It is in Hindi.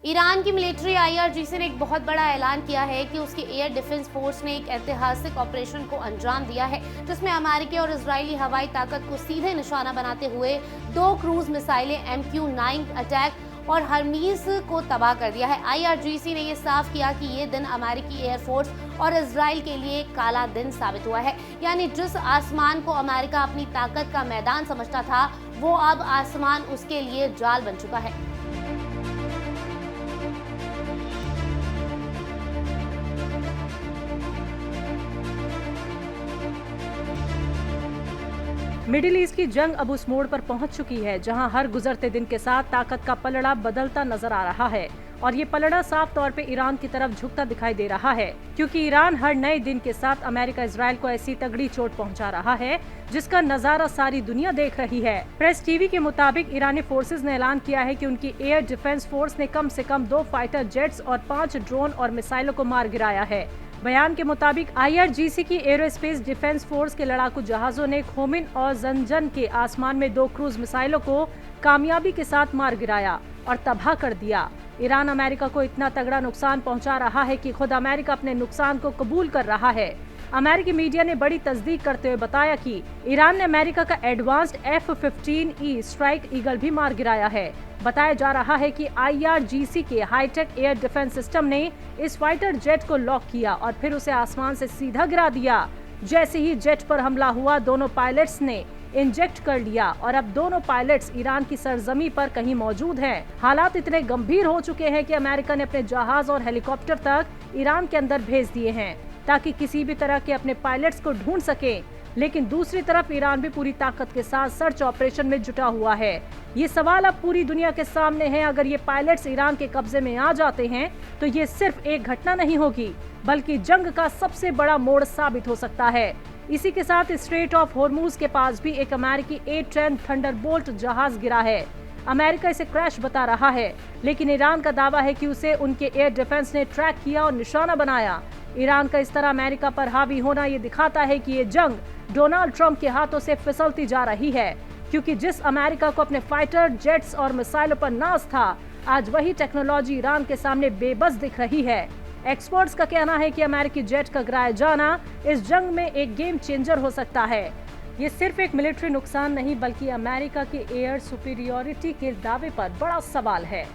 ईरान की मिलिट्री आईआरजीसी ने एक बहुत बड़ा ऐलान किया है कि उसकी एयर डिफेंस फोर्स ने एक ऐतिहासिक ऑपरेशन को अंजाम दिया है, जिसमें अमेरिकी और इजरायली हवाई ताकत को सीधे निशाना बनाते हुए 2 क्रूज मिसाइलें MQ-9 अटैक और हर्मीज को तबाह कर दिया है। आईआरजीसी ने यह साफ किया कि ये दिन अमेरिकी एयरफोर्स और इजराइल के लिए काला दिन साबित हुआ है। यानी जिस आसमान को अमेरिका अपनी ताकत का मैदान समझता था, वो अब आसमान उसके लिए जाल बन चुका है। मिडिल ईस्ट की जंग अब उस मोड़ पर पहुंच चुकी है जहां हर गुजरते दिन के साथ ताकत का पलड़ा बदलता नजर आ रहा है और ये पलड़ा साफ तौर पे ईरान की तरफ झुकता दिखाई दे रहा है, क्योंकि ईरान हर नए दिन के साथ अमेरिका इजराइल को ऐसी तगड़ी चोट पहुंचा रहा है जिसका नजारा सारी दुनिया देख रही है। प्रेस टीवी के मुताबिक ईरानी फोर्सेज ने ऐलान किया है कि उनकी एयर डिफेंस फोर्स ने कम से कम 2 फाइटर जेट्स और 5 ड्रोन और मिसाइलों को मार गिराया है। बयान के मुताबिक आईआरजीसी की एरोस्पेस डिफेंस फोर्स के लड़ाकू जहाजों ने खोमिन और जंजन के आसमान में 2 क्रूज मिसाइलों को कामयाबी के साथ मार गिराया और तबाह कर दिया। ईरान अमेरिका को इतना तगड़ा नुकसान पहुंचा रहा है कि खुद अमेरिका अपने नुकसान को कबूल कर रहा है। अमेरिकी मीडिया ने बड़ी तस्दीक करते हुए बताया कि ईरान ने अमेरिका का एडवांस्ड F-15E स्ट्राइक ईगल भी मार गिराया है। बताया जा रहा है कि आईआरजीसी के हाईटेक एयर डिफेंस सिस्टम ने इस फाइटर जेट को लॉक किया और फिर उसे आसमान से सीधा गिरा दिया। जैसे ही जेट पर हमला हुआ, दोनों पायलट्स ने इंजेक्ट कर लिया और अब दोनों पायलट्स ईरान की सरजमी पर कहीं मौजूद हैं। हालात इतने गंभीर हो चुके हैं कि अमेरिका ने अपने जहाज और हेलीकॉप्टर तक ईरान के अंदर भेज दिए हैं ताकि किसी भी तरह के अपने पायलट्स को ढूंढ सके। लेकिन दूसरी तरफ ईरान भी पूरी ताकत के साथ सर्च ऑपरेशन में जुटा हुआ है। ये सवाल अब पूरी दुनिया के सामने है, अगर ये पायलट्स ईरान के कब्जे में आ जाते हैं तो ये सिर्फ एक घटना नहीं होगी बल्कि जंग का सबसे बड़ा मोड़ साबित हो सकता है। इसी के साथ स्ट्रेट ऑफ हॉर्मूज के पास भी एक अमेरिकी A-10 थंडरबोल्ट जहाज गिरा है। अमेरिका इसे क्रैश बता रहा है, लेकिन ईरान का दावा है कि उसे उनके एयर डिफेंस ने ट्रैक किया और निशाना बनाया। ईरान का इस तरह अमेरिका पर हावी होना ये दिखाता है कि ये जंग डोनाल्ड ट्रंप के हाथों से फिसलती जा रही है, क्योंकि जिस अमेरिका को अपने फाइटर जेट्स और मिसाइलों पर नाज था, आज वही टेक्नोलॉजी ईरान के सामने बेबस दिख रही है। एक्सपर्ट्स का कहना है कि अमेरिकी जेट का गिराया जाना इस जंग में एक गेम चेंजर हो सकता है। ये सिर्फ एक मिलिट्री नुकसान नहीं बल्कि अमेरिका की एयर सुपीरियॉरिटी के दावे पर बड़ा सवाल है।